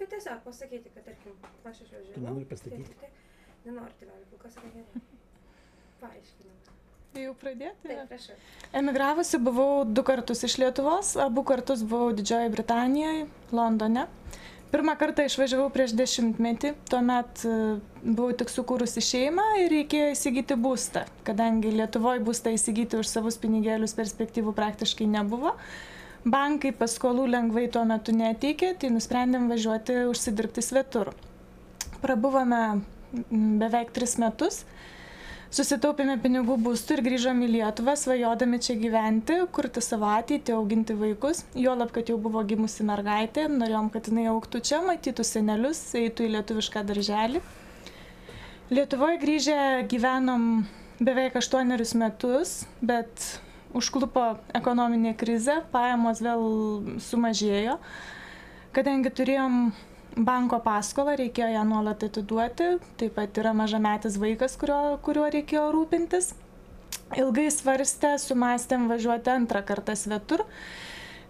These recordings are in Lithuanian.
Bet tiesiog pasakyti, kad, tarkim, aš išvažiavau. Tu nenori pastatyti? Tai. Nenori, tai gali, kas yra gerai. Paaiškinam. Jau pradėti? Taip, prašau. Emigravusi buvau 2 kartus iš Lietuvos, abu kartus buvau Didžiojoje Britanijoje, Londone. Pirmą kartą išvažiavau prieš 10 metį, tuomet buvau tik sukūrusi šeimą ir reikėjo įsigyti būstą, kadangi Lietuvoje būstą įsigyti už savus pinigėlius perspektyvų praktiškai nebuvo. Bankai paskolų lengvai tuo metu neteikė, tai nusprendėm važiuoti užsidirbti svetur. Prabuvome beveik 3 metus, susitaupėme pinigų būstų ir grįžom į Lietuvą, svajodami čia gyventi, kurti savo ateitį, auginti vaikus. Juolab, kad jau buvo gimusi mergaitė, norėjom, kad jinai augtų čia, matytų senelius, eitų į lietuvišką darželį. Lietuvoje grįžę gyvenom beveik 8 metus, bet užklupo ekonominė krizė, pajamos vėl sumažėjo. Kadangi turėjom banko paskolą, reikėjo ją nuolat atiduoti, taip pat yra mažametis vaikas, kuriuo reikėjo rūpintis. Ilgai svarstę, sumastėm važiuoti 2 kartą svetur,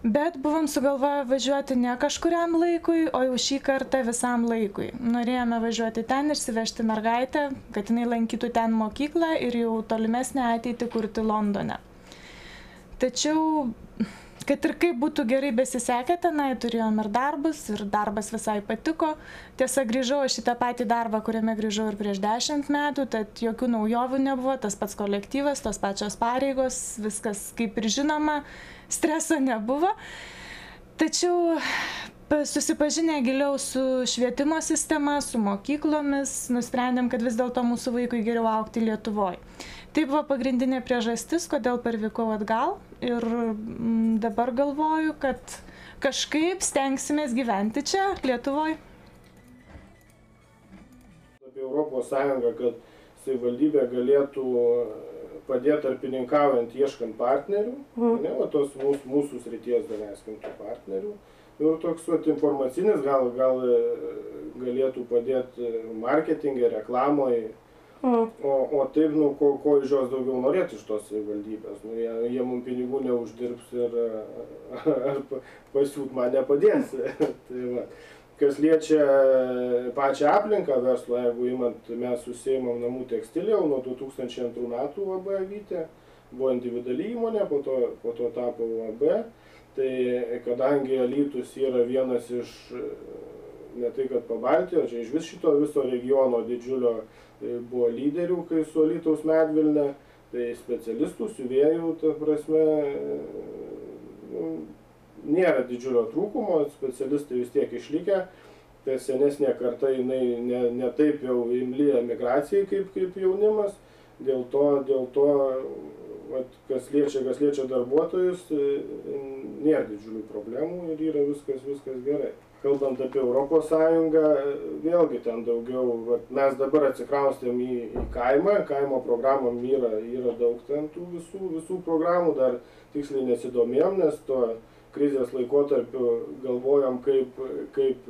bet buvom sugalvoję važiuoti ne kažkuriam laikui, o jau šį kartą visam laikui. Norėjome važiuoti ten, išsivežti mergaitę, kad jinai lankytų ten mokyklą ir jau tolimesnę ateitį kurti Londone. Tačiau, kad ir kaip būtų gerai besisekę, tenai turėjom ir darbas visai patiko. Tiesa, grįžau aš į tą patį darbą, kuriame grįžau ir prieš 10 metų, tad jokių naujovių nebuvo, tas pats kolektyvas, tos pačios pareigos, viskas kaip ir žinoma, streso nebuvo. Tačiau susipažinę giliau su švietimo sistema, su mokyklomis, nusprendėm, kad vis dėlto mūsų vaikui geriau augti Lietuvoje. Tai buvo pagrindinė priežastis, kodėl parvykau atgal ir dabar galvoju, kad kažkaip stengsimės gyventi čia, Lietuvoje. Apie Europos Sąjungą, kad savivaldybė galėtų padėti tarpininkaujant ieškant partnerių, ne, o tos mūsų srities daleiskim tų partnerių. Ir toks informacinis gal galėtų padėti marketingė, reklamoje. O taip, ko iš jos daugiau norėtų iš tos savivaldybės. Jie mums pinigų neuždirbs ir ar pasiūt man nepadės. Tai va. Kas liečia pačią aplinką verslo, jeigu imant, mes užsiimam namų tekstilę, nuo 2002 metų UAB Avytė, buvo individuali įmonė, po to tapo UAB. Tai kadangi Alytus yra vienas iš, ne tai kad Pabaltijo, čia iš viso regiono didžiulio buvo lyderių, kai su Alytaus medvilne, tai specialistų, siuvėjų, ta prasme, nėra didžiulio trūkumo, specialistai vis tiek išlikę, tai senesnė karta jinai ne taip jau imli emigracijai kaip jaunimas, dėl to kas liečia darbuotojus, nėra didžiulių problemų ir yra viskas gerai. Kalbant apie Europos Sąjungą, vėlgi ten daugiau, mes dabar atsikraustėm į kaimą, kaimo programom yra daug ten tų visų programų, dar tiksliai nesidomėjom, nes to krizės laikotarpiu galvojom, kaip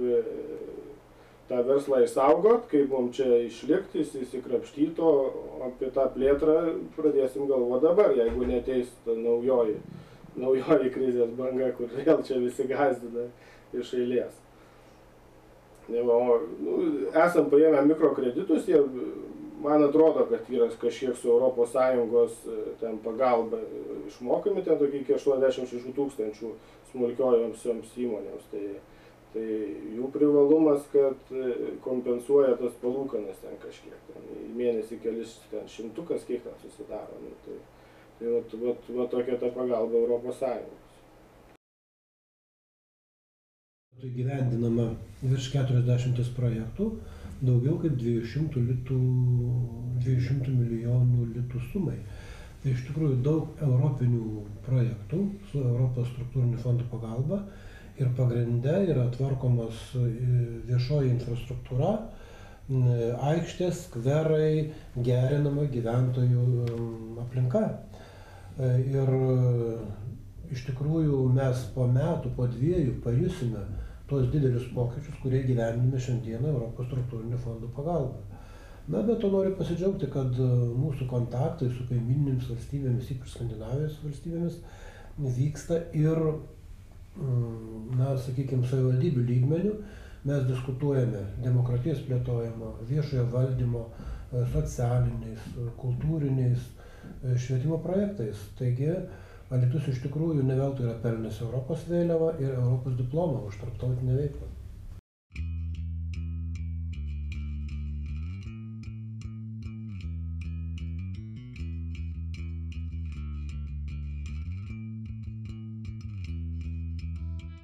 tą verslą išsaugot, kaip mums čia išlikti, įsikrapštyti, o apie tą plėtrą pradėsim galvoti dabar, jeigu neteis ta naujoji krizės banga, kur vėl čia visi gazdina iš eilės. Esam paėmę mikrokreditus, jie, man atrodo, kad yra kažkiek su Europos Sąjungos ten pagalba išmokami, ten tokie iki 86 000 smulkiojoms įmonėms. Tai jų privalumas, kad kompensuoja tas palūkanas ten kažkiek, ten į mėnesį kelis ten šimtukas, kiek ten susidaro. Tai tokia ta pagalba Europos Sąjungos. Įgyvendinama virš 40 projektų, daugiau kaip 200 milijonų litų sumai. Tai iš tikrųjų daug europinių projektų su Europos struktūrinių fondų pagalba ir pagrinde yra tvarkomos viešoji infrastruktūra, aikštės, skverai, gerinama gyventojų aplinka. Ir iš tikrųjų mes po metų, po 2 pajusime tos didelius pokyčius, kurie gyvenime šiandieną Europos struktūrinių fondų pagalba. Na, bet to noriu pasidžiaugti, kad mūsų kontaktai su kaimininėmis valstybėmis, ypač Skandinavijos valstybėmis, vyksta ir, na, sakykime, savivaldybių lygmenių, mes diskutuojame demokratijos plėtojimo, viešojo valdymo, socialiniais, kultūriniais, švietimo projektais. Taigi Alytus iš tikrųjų ne veltui yra pelnęs Europos vėliavą ir Europos diplomą už tarptautinę veiklą.